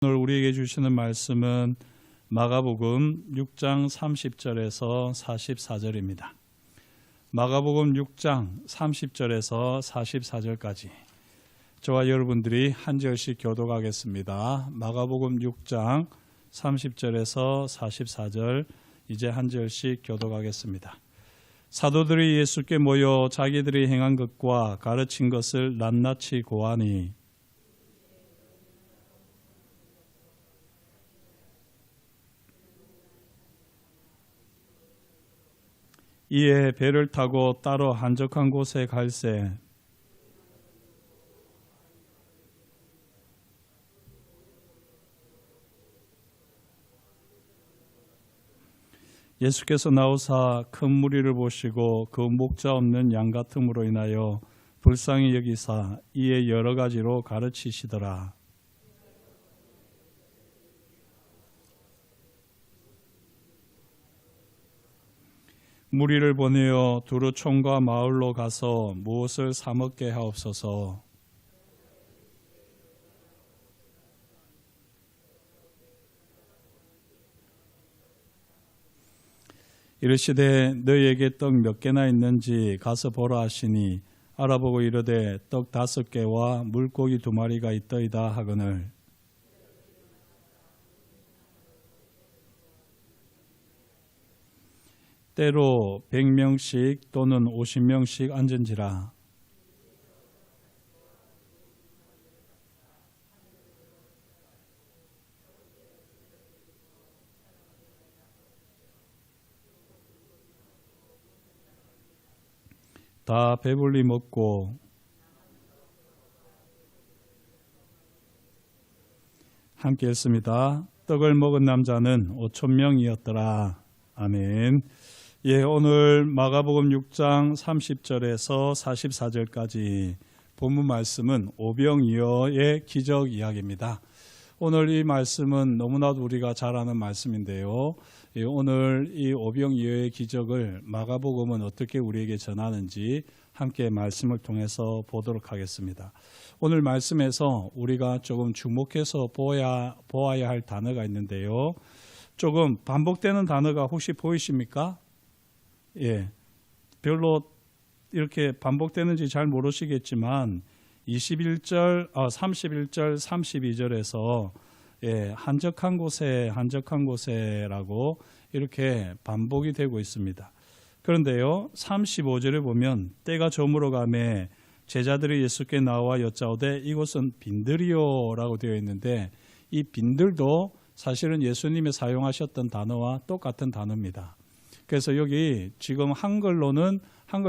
오늘 우리에게 주시는 말씀은 마가복음 6장 30절에서 44절입니다. 마가복음 6장 30절에서 44절까지 저와 여러분들이 한 절씩 교독하겠습니다. 마가복음 6장 30절에서 44절 이제 한 절씩 교독하겠습니다. 사도들이 예수께 모여 자기들이 행한 것과 가르친 것을 낱낱이 고하니 이에 배를 타고 따로 한적한 곳에 갈새 예수께서 나오사 큰 무리를 보시고 그 목자 없는 양 같음으로 인하여 불쌍히 여기사 이에 여러 가지로 가르치시더라. 무리를 보내어 두루 촌과 마을로 가서 무엇을 사 먹게 하옵소서. 이르시되 너희에게 떡 몇 개나 있는지 가서 보라 하시니 알아보고 이르되 떡 5개와 물고기 2마리가 있더이다 하거늘 때로 100명씩 또는 50명씩 앉은지라. 다 배불리 먹고 함께 했습니다. 떡을 먹은 남자는 5,000명이었더라. 아멘. 예, 오늘 마가복음 6장 30절에서 44절까지 본문 말씀은 오병이어의 기적 이야기입니다. 오늘 이 말씀은 너무나도 우리가 잘 아는 말씀인데요. 오늘 이 오병이어의 기적을 마가복음은 어떻게 우리에게 전하는지 함께 말씀을 통해서 보도록 하겠습니다. 오늘 말씀에서 우리가 조금 주목해서 보아야 할 단어가 있는데요. 조금 반복되는 단어가 혹시 보이십니까? 예, 별로 이렇게 반복되는지 잘 모르시겠지만 31절, 31절, 32절에서 예, 한적한 곳에라고 이렇게 반복이 되고 있습니다. 그런데요, 35절에 보면 때가 저물어 가매 제자들이 예수께 나와 여짜오되 이곳은 빈들이요라고 되어 있는데 이 빈들도 사실은 예수님이 사용하셨던 단어와 똑같은 단어입니다. 그래서 여기 지금 한글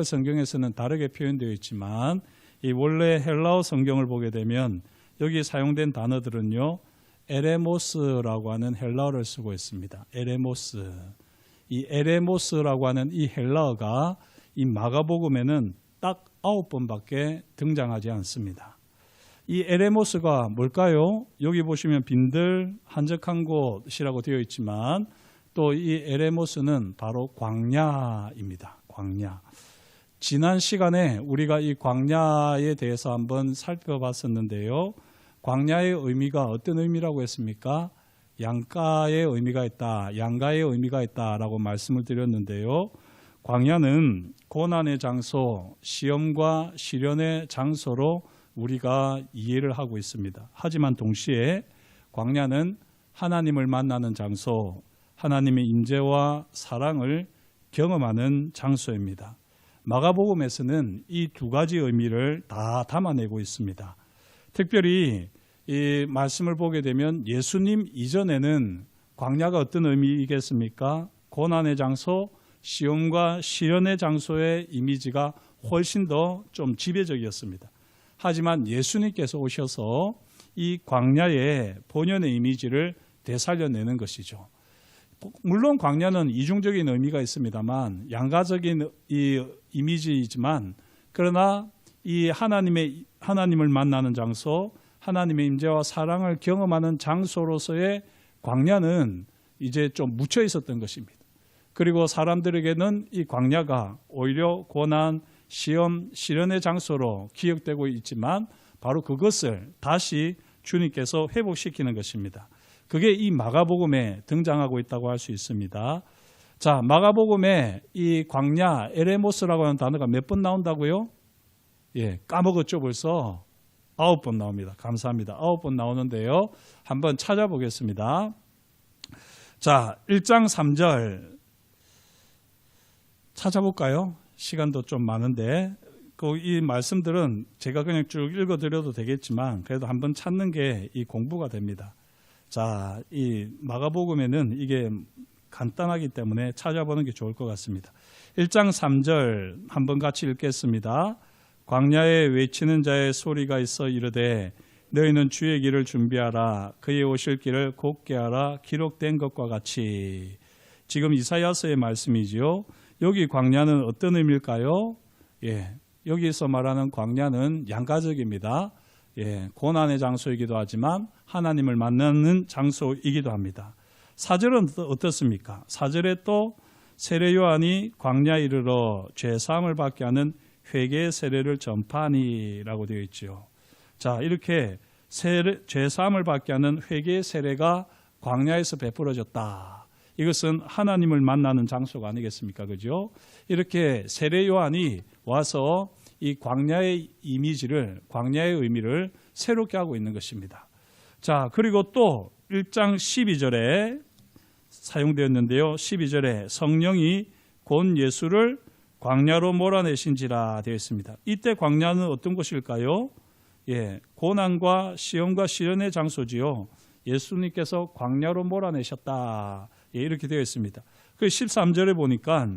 성경에서는 다르게 표현되어 있지만 이 원래 헬라어 성경을 보게 되면 여기 사용된 단어들은요, 에레모스라고 하는 헬라어를 쓰고 있습니다. 에레모스. 이 에레모스라고 하는 이 헬라어가 이 마가복음에는 딱 9번밖에 등장하지 않습니다. 이 에레모스가 뭘까요? 여기 보시면 빈들, 한적한 곳이라고 되어 있지만 또 이 에레모스는 바로 광야입니다. 광야. 지난 시간에 우리가 이 광야에 대해서 한번 살펴봤었는데요. 광야의 의미가 어떤 의미라고 했습니까? 양가의 의미가 있다. 양가의 의미가 있다라고 말씀을 드렸는데요. 광야는 고난의 장소, 시험과 시련의 장소로 우리가 이해를 하고 있습니다. 하지만 동시에 광야는 하나님을 만나는 장소, 하나님의 임재와 사랑을 경험하는 장소입니다. 마가복음에서는 이 두 가지 의미를 다 담아내고 있습니다. 특별히 이 말씀을 보게 되면 예수님 이전에는 광야가 어떤 의미이겠습니까? 고난의 장소, 시험과 시련의 장소의 이미지가 훨씬 더 좀 지배적이었습니다. 하지만 예수님께서 오셔서 이 광야의 본연의 이미지를 되살려내는 것이죠. 물론 광야는 이중적인 의미가 있습니다만 양가적인 이 이미지이지만 그러나 이 하나님을 만나는 장소, 하나님의 임재와 사랑을 경험하는 장소로서의 광야는 이제 좀 묻혀 있었던 것입니다. 그리고 사람들에게는 이 광야가 오히려 고난, 시험, 시련의 장소로 기억되고 있지만 바로 그것을 다시 주님께서 회복시키는 것입니다. 그게 이 마가복음에 등장하고 있다고 할 수 있습니다. 자, 마가복음에 이 광야 에레모스라고 하는 단어가 몇 번 나온다고요? 예, 까먹었죠 벌써? 9번 나옵니다. 감사합니다. 9번 나오는데요. 한번 찾아보겠습니다. 자, 1장 3절 찾아볼까요? 시간도 좀 많은데 이 말씀들은 제가 그냥 쭉 읽어드려도 되겠지만 그래도 한번 찾는 게 이 공부가 됩니다. 자, 이 마가복음에는 이게 간단하기 때문에 찾아보는 게 좋을 것 같습니다. 1장 3절 한번 같이 읽겠습니다. 광야에 외치는 자의 소리가 있어 이르되 너희는 주의 길을 준비하라. 그의 오실 길을 곧게 하라. 기록된 것과 같이. 지금 이사야서의 말씀이지요. 여기 광야는 어떤 의미일까요? 예, 여기서 말하는 광야는 양가적입니다. 예, 고난의 장소이기도 하지만 하나님을 만나는 장소이기도 합니다. 4절은 어떻습니까? 4절에 또 세례 요한이 광야에 이르러 죄사함을 받게 하는 회개의 세례를 전파하니라고 되어 있죠. 자, 이렇게 죄사함을 받게 하는 회개의 세례가 광야에서 베풀어졌다. 이것은 하나님을 만나는 장소가 아니겠습니까? 그죠? 이렇게 세례 요한이 와서 이 광야의 이미지를, 광야의 의미를 새롭게 하고 있는 것입니다. 자, 그리고 또 1장 12절에 사용되었는데요. 12절에 성령이 곧 예수를 광야로 몰아내신지라 되어 있습니다. 이때 광야는 어떤 곳일까요? 예, 고난과 시험과 시련의 장소지요. 예수님께서 광야로 몰아내셨다. 예, 이렇게 되어 있습니다. 그 13절에 보니까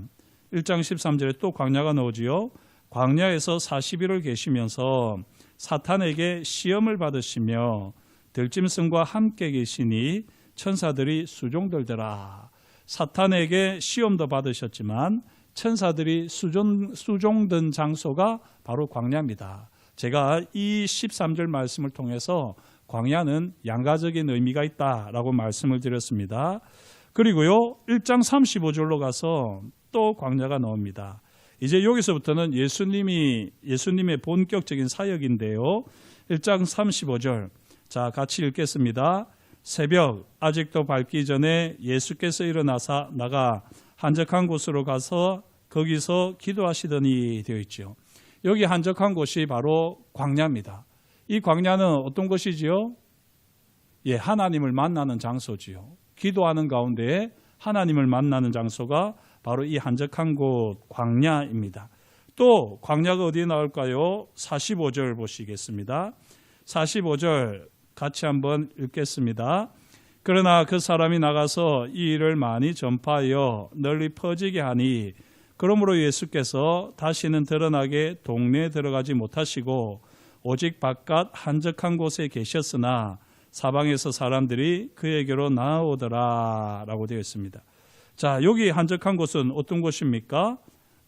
1장 13절에 또 광야가 나오지요. 광야에서 40일을 계시면서 사탄에게 시험을 받으시며 들짐승과 함께 계시니 천사들이 수종들더라. 사탄에게 시험도 받으셨지만 천사들이 수종든 장소가 바로 광야입니다. 제가 이 13절 말씀을 통해서 광야는 양가적인 의미가 있다라고 말씀을 드렸습니다. 그리고요 1장 35절로 가서 또 광야가 나옵니다. 이제 여기서부터는 예수님의 본격적인 사역인데요. 1장 35절 자 같이 읽겠습니다. 새벽 아직도 밝기 전에 예수께서 일어나사 나가 한적한 곳으로 가서 거기서 기도하시더니 되어 있죠. 여기 한적한 곳이 바로 광야입니다. 이 광야는 어떤 곳이지요? 예, 하나님을 만나는 장소지요. 기도하는 가운데 하나님을 만나는 장소가 바로 이 한적한 곳 광야입니다. 또 광야가 어디에 나올까요? 45절 보시겠습니다. 45절 같이 한번 읽겠습니다. 그러나 그 사람이 나가서 이 일을 많이 전파하여 널리 퍼지게 하니 그러므로 예수께서 다시는 드러나게 동네에 들어가지 못하시고 오직 바깥 한적한 곳에 계셨으나 사방에서 사람들이 그에게로 나아오더라 라고 되어 있습니다. 자, 여기 한적한 곳은 어떤 곳입니까?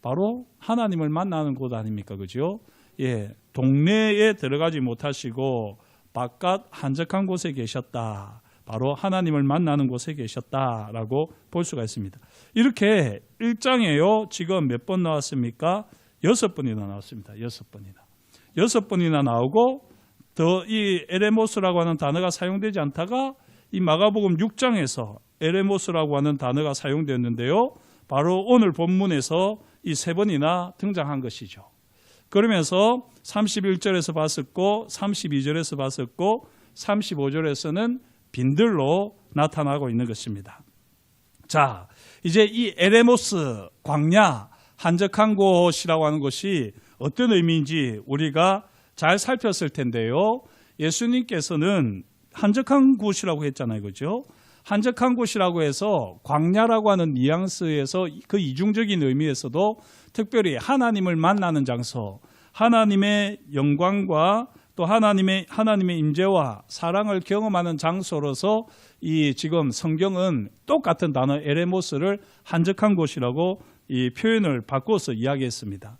바로 하나님을 만나는 곳 아닙니까? 그죠? 예, 동네에 들어가지 못하시고 바깥 한적한 곳에 계셨다. 바로 하나님을 만나는 곳에 계셨다라고 볼 수가 있습니다. 이렇게 1장에요. 지금 몇 번 나왔습니까? 6번이나 나왔습니다. 6번이나. 6번이나 나오고 더 이 에레모스라고 하는 단어가 사용되지 않다가 이 마가복음 6장에서 에레모스라고 하는 단어가 사용되었는데요. 바로 오늘 본문에서 이 3번이나 등장한 것이죠. 그러면서 31절에서 봤었고 32절에서 봤었고 35절에서는 빈들로 나타나고 있는 것입니다. 자, 이제 이 에레모스, 광야, 한적한 곳이라고 하는 것이 어떤 의미인지 우리가 잘 살폈을 텐데요. 예수님께서는 한적한 곳이라고 했잖아요. 그죠? 한적한 곳이라고 해서 광야라고 하는 뉘앙스에서 그 이중적인 의미에서도 특별히 하나님을 만나는 장소, 하나님의 영광과 또 하나님의 임재와 사랑을 경험하는 장소로서 이 지금 성경은 똑같은 단어 에레모스를 한적한 곳이라고 이 표현을 바꿔서 이야기했습니다.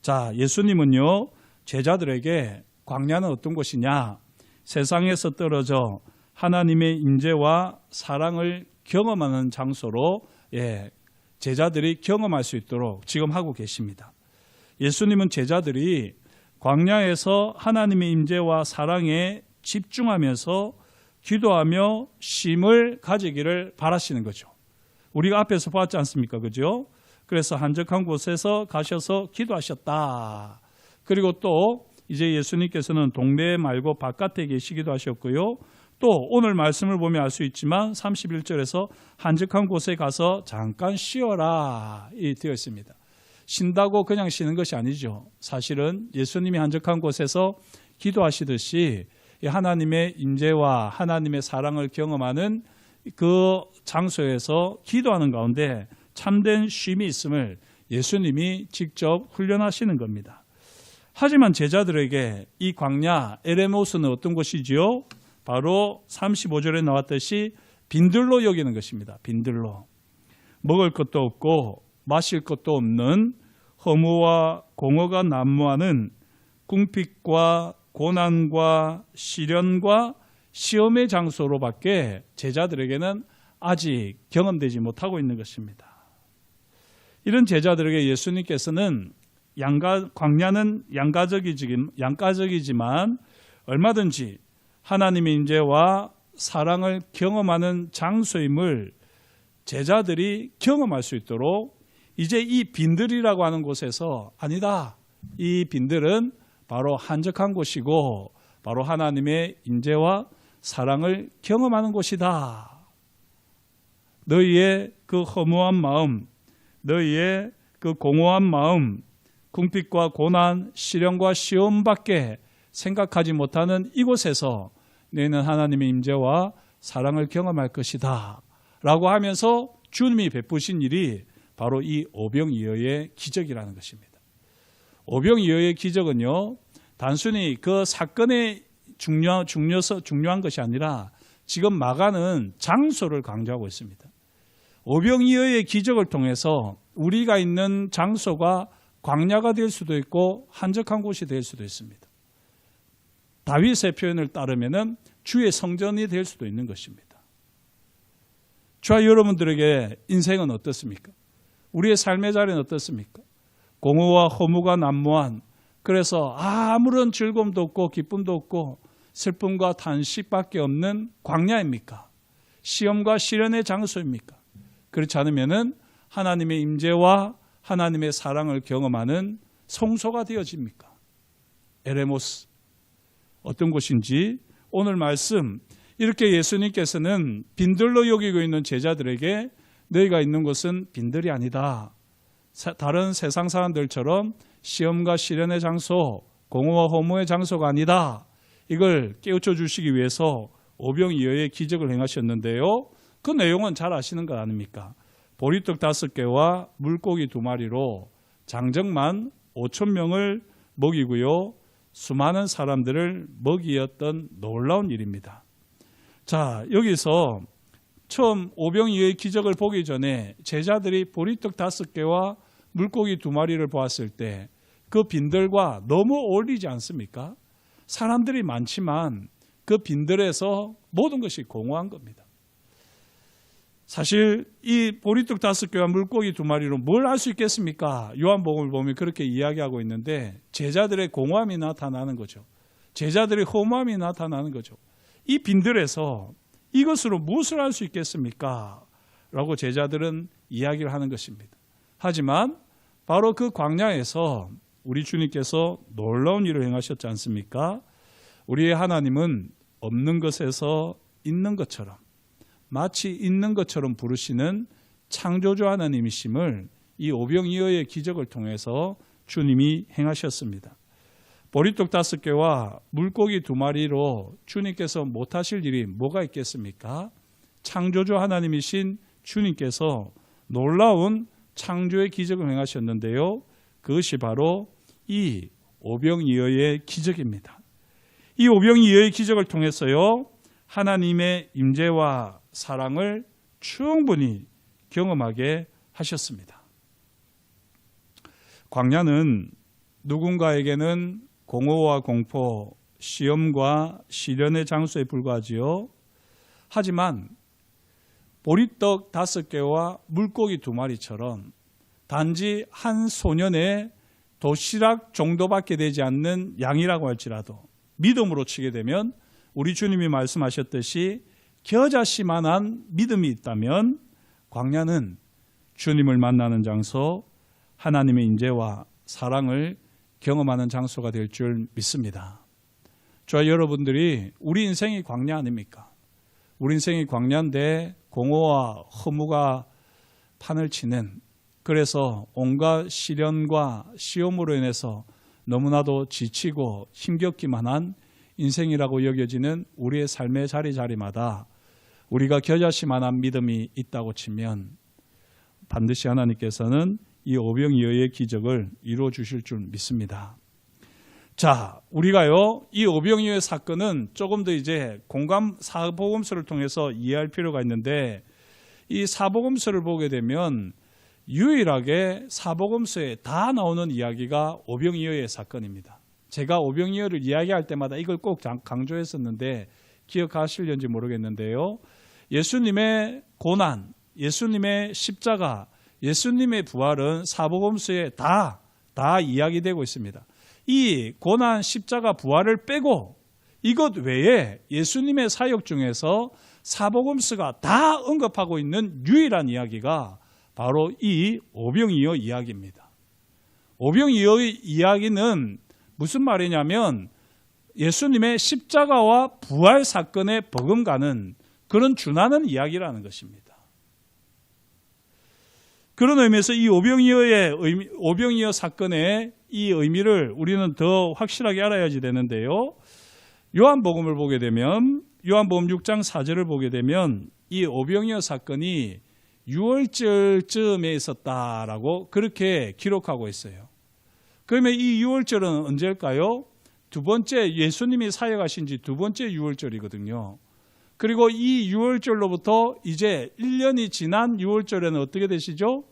자, 예수님은요 제자들에게 광야는 어떤 곳이냐? 세상에서 떨어져 하나님의 임재와 사랑을 경험하는 장소로 제자들이 경험할 수 있도록 지금 하고 계십니다. 예수님은 제자들이 광야에서 하나님의 임재와 사랑에 집중하면서 기도하며 쉼을 가지기를 바라시는 거죠. 우리가 앞에서 봤지 않습니까? 그죠? 그래서 한적한 곳에서 가셔서 기도하셨다. 그리고 또 이제 예수님께서는 동네 말고 바깥에 계시기도 하셨고요. 또 오늘 말씀을 보면 알 수 있지만 31절에서 한적한 곳에 가서 잠깐 쉬어라 이 되어 있습니다. 쉰다고 그냥 쉬는 것이 아니죠. 사실은 예수님이 한적한 곳에서 기도하시듯이 하나님의 임재와 하나님의 사랑을 경험하는 그 장소에서 기도하는 가운데 참된 쉼이 있음을 예수님이 직접 훈련하시는 겁니다. 하지만 제자들에게 이 광야 에레모스는 어떤 곳이지요? 바로 35절에 나왔듯이 빈들로 여기는 것입니다. 빈들로. 먹을 것도 없고 마실 것도 없는 허무와 공허가 난무하는 궁핍과 고난과 시련과 시험의 장소로밖에 제자들에게는 아직 경험되지 못하고 있는 것입니다. 이런 제자들에게 예수님께서는 광야는 양가적이지만 얼마든지 하나님의 임재와 사랑을 경험하는 장소임을 제자들이 경험할 수 있도록 이제 이 빈들이라고 하는 곳에서 아니다. 이 빈들은 바로 한적한 곳이고 바로 하나님의 임재와 사랑을 경험하는 곳이다. 너희의 그 허무한 마음, 너희의 그 공허한 마음, 궁핍과 고난, 시련과 시험밖에 생각하지 못하는 이곳에서 너희는 하나님의 임재와 사랑을 경험할 것이다 라고 하면서 주님이 베푸신 일이 바로 이 오병이어의 기적이라는 것입니다. 오병이어의 기적은요, 단순히 그 사건의 중요한 것이 아니라 지금 마가는 장소를 강조하고 있습니다. 오병이어의 기적을 통해서 우리가 있는 장소가 광야가 될 수도 있고 한적한 곳이 될 수도 있습니다. 다윗의 표현을 따르면 주의 성전이 될 수도 있는 것입니다. 저와 여러분들에게 인생은 어떻습니까? 우리의 삶의 자리는 어떻습니까? 공허와 허무가 난무한, 그래서 아무런 즐거움도 없고 기쁨도 없고 슬픔과 탄식밖에 없는 광야입니까? 시험과 시련의 장소입니까? 그렇지 않으면 하나님의 임재와 하나님의 사랑을 경험하는 성소가 되어집니까? 에레모스, 어떤 곳인지 오늘 말씀, 이렇게 예수님께서는 빈들로 여기고 있는 제자들에게 너희가 있는 곳은 빈들이 아니다. 다른 세상 사람들처럼 시험과 시련의 장소, 공허와 허무의 장소가 아니다. 이걸 깨우쳐 주시기 위해서 오병이어의 기적을 행하셨는데요. 그 내용은 잘 아시는 것 아닙니까? 보리떡 5개와 물고기 2마리로 장정만 5,000명을 먹이고요. 수많은 사람들을 먹이었던 놀라운 일입니다. 자, 여기서 처음 오병이어의 기적을 보기 전에 제자들이 보리떡 5개와 물고기 2마리를 보았을 때 그 빈들과 너무 어울리지 않습니까? 사람들이 많지만 그 빈들에서 모든 것이 공허한 겁니다. 사실 이 보리떡 5개와 물고기 2마리로 뭘 할 수 있겠습니까? 요한복음을 보면 그렇게 이야기하고 있는데 제자들의 공허함이 나타나는 거죠. 제자들의 허무함이 나타나는 거죠. 이 빈들에서 이것으로 무엇을 할 수 있겠습니까? 라고 제자들은 이야기를 하는 것입니다. 하지만 바로 그 광야에서 우리 주님께서 놀라운 일을 행하셨지 않습니까? 우리의 하나님은 없는 것에서 있는 것처럼, 마치 있는 것처럼 부르시는 창조주 하나님이심을 이 오병이어의 기적을 통해서 주님이 행하셨습니다. 보리떡 5개와 물고기 2마리로 주님께서 못하실 일이 뭐가 있겠습니까? 창조주 하나님이신 주님께서 놀라운 창조의 기적을 행하셨는데요. 그것이 바로 이 오병이어의 기적입니다. 이 오병이어의 기적을 통해서요, 하나님의 임재와 사랑을 충분히 경험하게 하셨습니다. 광야는 누군가에게는 공허와 공포, 시험과 시련의 장소에 불과하지요. 하지만 보리떡 5개와 물고기 2마리처럼 단지 한 소년의 도시락 정도밖에 되지 않는 양이라고 할지라도 믿음으로 치게 되면 우리 주님이 말씀하셨듯이 겨자씨만한 믿음이 있다면 광야는 주님을 만나는 장소, 하나님의 인재와 사랑을 경험하는 장소가 될 줄 믿습니다. 저와 여러분들이 우리 인생이 광야 아닙니까? 우리 인생이 광야인데 공허와 허무가 판을 치는, 그래서 온갖 시련과 시험으로 인해서 너무나도 지치고 힘겹기만 한 인생이라고 여겨지는 우리의 삶의 자리자리마다 우리가 겨자씨만한 믿음이 있다고 치면 반드시 하나님께서는 이 오병이어의 기적을 이루어 주실 줄 믿습니다. 자, 우리가요, 이 오병이어의 사건은 조금 더 이제 사복음서를 통해서 이해할 필요가 있는데, 이 사복음서를 보게 되면 유일하게 사복음서에 다 나오는 이야기가 오병이어의 사건입니다. 제가 오병이어를 이야기할 때마다 이걸 꼭 강조했었는데 기억하실는지 모르겠는데요. 예수님의 고난, 예수님의 십자가, 예수님의 부활은 사복음서에 다 이야기되고 있습니다. 이 고난, 십자가, 부활을 빼고 이것 외에 예수님의 사역 중에서 사복음서가 다 언급하고 있는 유일한 이야기가 바로 이 오병이어 이야기입니다. 오병이어의 이야기는 무슨 말이냐면 예수님의 십자가와 부활 사건에 버금가는 그런 준하는 이야기라는 것입니다. 그런 의미에서 이 오병이어 사건의 이 의미를 우리는 더 확실하게 알아야지 되는데요. 요한복음을 보게 되면, 요한복음 6장 4절을 보게 되면 이 오병이어 사건이 6월절쯤에 있었다라고 그렇게 기록하고 있어요. 그러면 이 6월절은 언제일까요? 두 번째, 예수님이 사역하신 지 두 번째 6월절이거든요. 그리고 이 6월절로부터 이제 1년이 지난 6월절에는 어떻게 되시죠?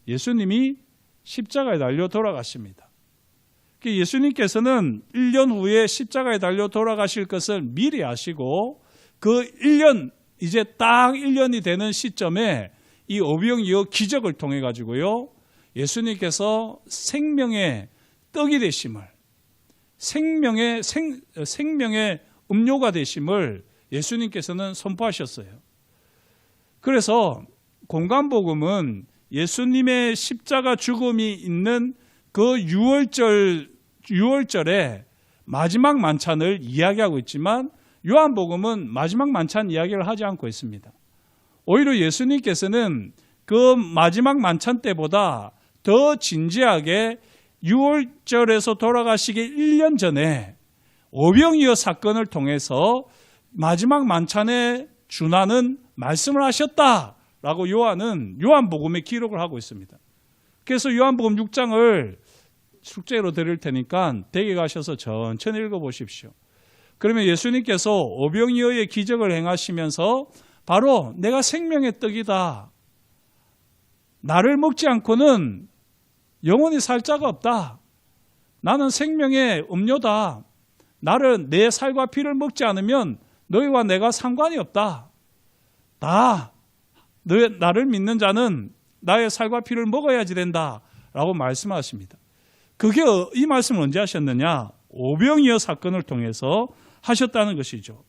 예수님이 십자가에 달려 돌아가십니다. 예수님께서는 1년 후에 십자가에 달려 돌아가실 것을 미리 아시고 그 1년, 이제 딱 1년이 되는 시점에 이 오병이어 기적을 통해 가지고요, 예수님께서 생명의 떡이 되심을, 생명의 음료가 되심을 예수님께서는 선포하셨어요. 그래서 공관복음은 예수님의 십자가 죽음이 있는 그 6월절의 마지막 만찬을 이야기하고 있지만 요한복음은 마지막 만찬 이야기를 하지 않고 있습니다. 오히려 예수님께서는 그 마지막 만찬 때보다 더 진지하게 6월절에서 돌아가시기 1년 전에 오병이어 사건을 통해서 마지막 만찬에 준하는 말씀을 하셨다라고 요한복음에 기록을 하고 있습니다. 그래서 요한복음 6장을 숙제로 드릴 테니까 댁에 가셔서 천천히 읽어보십시오. 그러면 예수님께서 오병이어의 기적을 행하시면서 바로 내가 생명의 떡이다, 나를 먹지 않고는 영원히 살 자가 없다, 나는 생명의 음료다, 내 살과 피를 먹지 않으면 너희와 내가 상관이 없다, 나를 믿는 자는 나의 살과 피를 먹어야지 된다 라고 말씀하십니다. 이 말씀을 언제 하셨느냐? 오병이어 사건을 통해서 하셨다는 것이죠.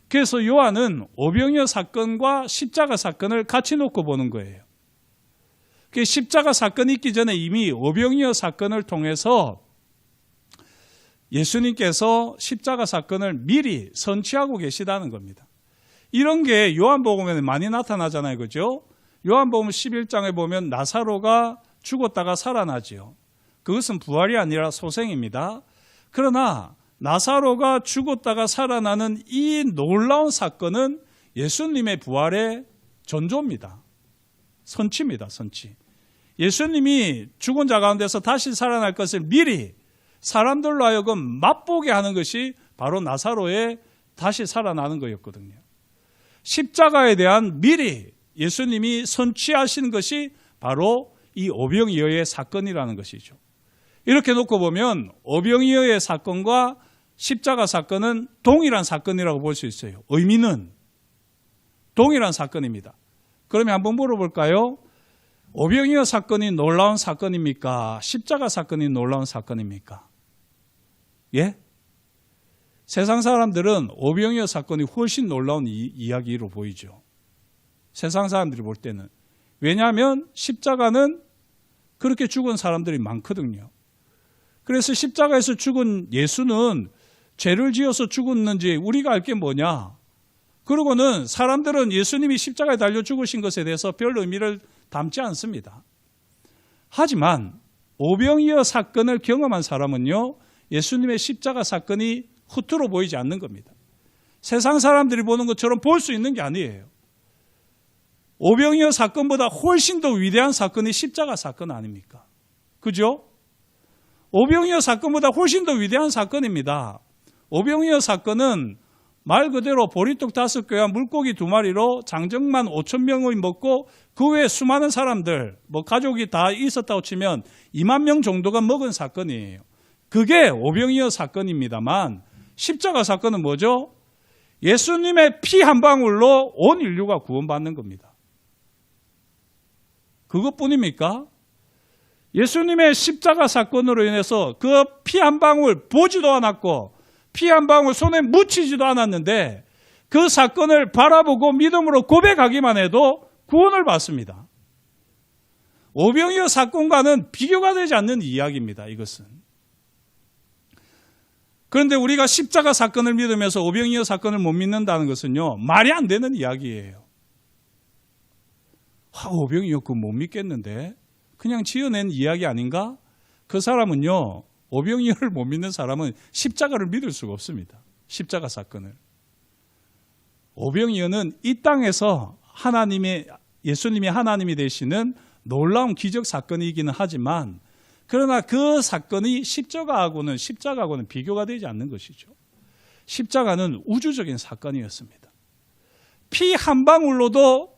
그래서 요한은 오병이어 사건과 십자가 사건을 같이 놓고 보는 거예요. 십자가 사건이 있기 전에 이미 오병이어 사건을 통해서 예수님께서 십자가 사건을 미리 선취하고 계시다는 겁니다. 이런 게 요한복음에 많이 나타나잖아요. 그죠? 요한복음 11장에 보면 나사로가 죽었다가 살아나지요. 그것은 부활이 아니라 소생입니다. 그러나 나사로가 죽었다가 살아나는 이 놀라운 사건은 예수님의 부활의 전조입니다. 선취입니다. 선취. 예수님이 죽은 자 가운데서 다시 살아날 것을 미리 사람들로 하여금 맛보게 하는 것이 바로 나사로의 다시 살아나는 거였거든요. 십자가에 대한 미리 예수님이 선취하신 것이 바로 이 오병이어의 사건이라는 것이죠. 이렇게 놓고 보면 오병이어의 사건과 십자가 사건은 동일한 사건이라고 볼 수 있어요. 의미는 동일한 사건입니다. 그러면 한번 물어볼까요? 오병이어 사건이 놀라운 사건입니까? 십자가 사건이 놀라운 사건입니까? 예? 세상 사람들은 오병이어 사건이 훨씬 놀라운 이야기로 보이죠. 세상 사람들이 볼 때는. 왜냐하면 십자가는 그렇게 죽은 사람들이 많거든요. 그래서 십자가에서 죽은 예수는 죄를 지어서 죽었는지 우리가 알 게 뭐냐? 그러고는 사람들은 예수님이 십자가에 달려 죽으신 것에 대해서 별 의미를 담지 않습니다. 하지만 오병이어 사건을 경험한 사람은요, 예수님의 십자가 사건이 허투루 보이지 않는 겁니다. 세상 사람들이 보는 것처럼 볼 수 있는 게 아니에요. 오병이어 사건보다 훨씬 더 위대한 사건이 십자가 사건 아닙니까? 그죠? 오병이어 사건보다 훨씬 더 위대한 사건입니다. 오병이어 사건은 말 그대로 보리떡 5개와 물고기 2마리로 장정만 5,000명을 먹고 그 외에 수많은 사람들, 가족이 다 있었다고 치면 2만 명 정도가 먹은 사건이에요. 그게 오병이어 사건입니다만 십자가 사건은 뭐죠? 예수님의 피 한 방울로 온 인류가 구원받는 겁니다. 그것뿐입니까? 예수님의 십자가 사건으로 인해서 그 피 한 방울 보지도 않았고 피 한 방울 손에 묻히지도 않았는데 그 사건을 바라보고 믿음으로 고백하기만 해도 구원을 받습니다. 오병이어 사건과는 비교가 되지 않는 이야기입니다. 이것은. 그런데 우리가 십자가 사건을 믿으면서 오병이어 사건을 못 믿는다는 것은요, 말이 안 되는 이야기예요. 오병이어 그거 못 믿겠는데 그냥 지어낸 이야기 아닌가? 그 사람은요, 오병이어를 못 믿는 사람은 십자가를 믿을 수가 없습니다. 십자가 사건을. 오병이어는 이 땅에서 예수님이 하나님이 되시는 놀라운 기적 사건이기는 하지만 그러나 그 사건이 십자가하고는 비교가 되지 않는 것이죠. 십자가는 우주적인 사건이었습니다. 피 한 방울로도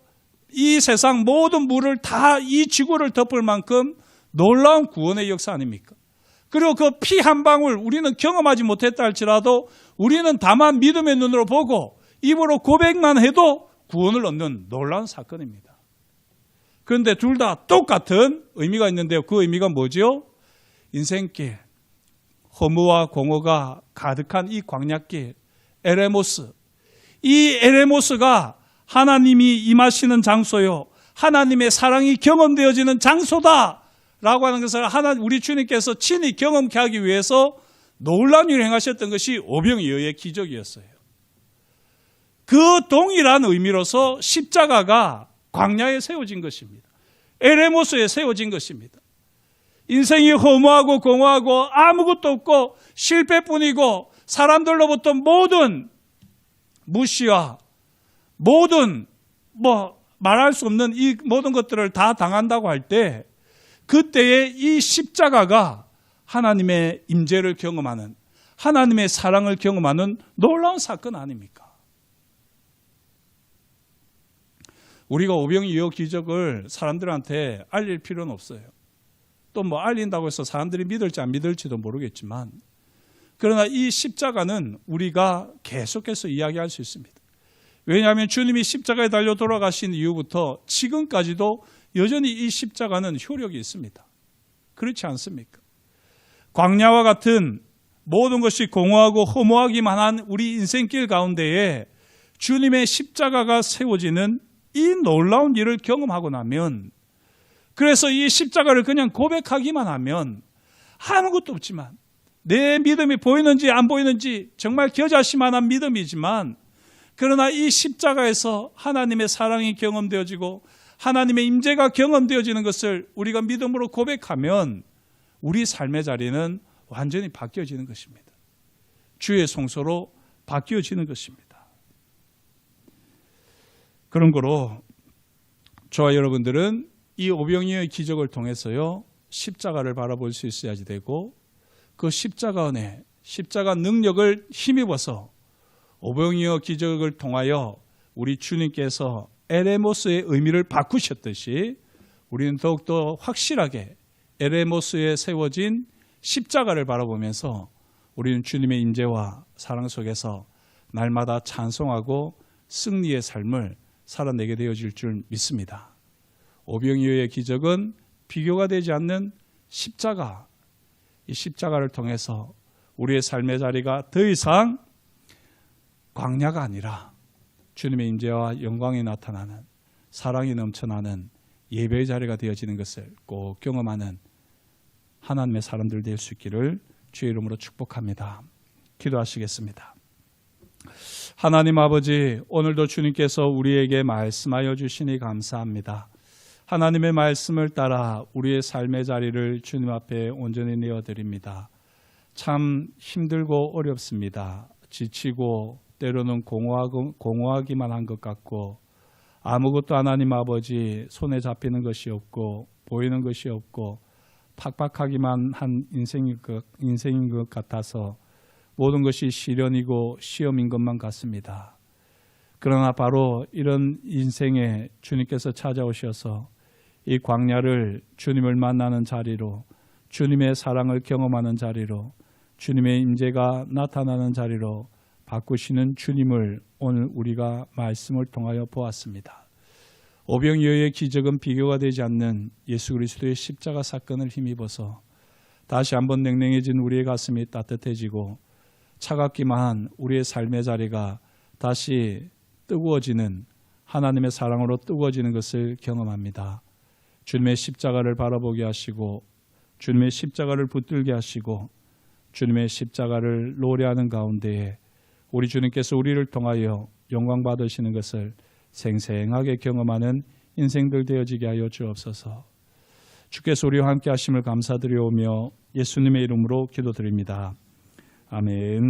이 세상 모든 물을 다 이 지구를 덮을 만큼 놀라운 구원의 역사 아닙니까? 그리고 그 피 한 방울 우리는 경험하지 못했다 할지라도 우리는 다만 믿음의 눈으로 보고 입으로 고백만 해도 구원을 얻는 놀라운 사건입니다. 그런데 둘 다 똑같은 의미가 있는데요. 그 의미가 뭐죠? 인생길, 허무와 공허가 가득한 이 광야길, 에레모스. 이 에레모스가 하나님이 임하시는 장소요, 하나님의 사랑이 경험되어지는 장소다라고 하는 것을 우리 주님께서 친히 경험케 하기 위해서 놀라운 일을 행하셨던 것이 오병이어의 기적이었어요. 그 동일한 의미로서 십자가가 광야에 세워진 것입니다. 에레모스에 세워진 것입니다. 인생이 허무하고 공허하고 아무것도 없고 실패뿐이고 사람들로부터 모든 무시와 모든 말할 수 없는 이 모든 것들을 다 당한다고 할 때 그때에 이 십자가가 하나님의 임재를 경험하는, 하나님의 사랑을 경험하는 놀라운 사건 아닙니까? 우리가 오병이어 기적을 사람들한테 알릴 필요는 없어요. 또 알린다고 해서 사람들이 믿을지 안 믿을지도 모르겠지만 그러나 이 십자가는 우리가 계속해서 이야기할 수 있습니다. 왜냐하면 주님이 십자가에 달려 돌아가신 이후부터 지금까지도 여전히 이 십자가는 효력이 있습니다. 그렇지 않습니까? 광야와 같은 모든 것이 공허하고 허무하기만 한 우리 인생길 가운데에 주님의 십자가가 세워지는 이 놀라운 일을 경험하고 나면, 그래서 이 십자가를 그냥 고백하기만 하면 아무것도 없지만 내 믿음이 보이는지 안 보이는지 정말 겨자씨만한 믿음이지만 그러나 이 십자가에서 하나님의 사랑이 경험되어지고 하나님의 임재가 경험되어지는 것을 우리가 믿음으로 고백하면 우리 삶의 자리는 완전히 바뀌어지는 것입니다. 주의 성소로 바뀌어지는 것입니다. 그런 거로 저와 여러분들은 이 오병이어의 기적을 통해서요, 십자가를 바라볼 수 있어야지 되고 그 십자가 은혜, 십자가 능력을 힘입어서 오병이어 기적을 통하여 우리 주님께서 에레모스의 의미를 바꾸셨듯이 우리는 더욱더 확실하게 에레모스에 세워진 십자가를 바라보면서 우리는 주님의 임재와 사랑 속에서 날마다 찬송하고 승리의 삶을 살아내게 되어질 줄 믿습니다. 오병이어의 기적은 비교가 되지 않는 십자가, 이 십자가를 통해서 우리의 삶의 자리가 더 이상 광야가 아니라 주님의 임재와 영광이 나타나는 사랑이 넘쳐나는 예배의 자리가 되어지는 것을 꼭 경험하는 하나님의 사람들 될 수 있기를 주의 이름으로 축복합니다. 기도하시겠습니다. 하나님 아버지, 오늘도 주님께서 우리에게 말씀하여 주시니 감사합니다. 하나님의 말씀을 따라 우리의 삶의 자리를 주님 앞에 온전히 내어드립니다. 참 힘들고 어렵습니다. 지치고 때로는 공허하기만 한 것 같고 아무것도 하나님 아버지 손에 잡히는 것이 없고 보이는 것이 없고 팍팍하기만 한 인생인 것 같아서 모든 것이 시련이고 시험인 것만 같습니다. 그러나 바로 이런 인생에 주님께서 찾아오셔서 이 광야를 주님을 만나는 자리로, 주님의 사랑을 경험하는 자리로, 주님의 임재가 나타나는 자리로 바꾸시는 주님을 오늘 우리가 말씀을 통하여 보았습니다. 오병이어의 기적은 비교가 되지 않는 예수 그리스도의 십자가 사건을 힘입어서 다시 한번 냉랭해진 우리의 가슴이 따뜻해지고 차갑기만 한 우리의 삶의 자리가 다시 뜨거워지는 하나님의 사랑으로 뜨거워지는 것을 경험합니다. 주님의 십자가를 바라보게 하시고 주님의 십자가를 붙들게 하시고 주님의 십자가를 노래하는 가운데에 우리 주님께서 우리를 통하여 영광 받으시는 것을 생생하게 경험하는 인생들 되어지게 하여 주옵소서. 주께서 우리와 함께 하심을 감사드리오며 예수님의 이름으로 기도드립니다. 아멘.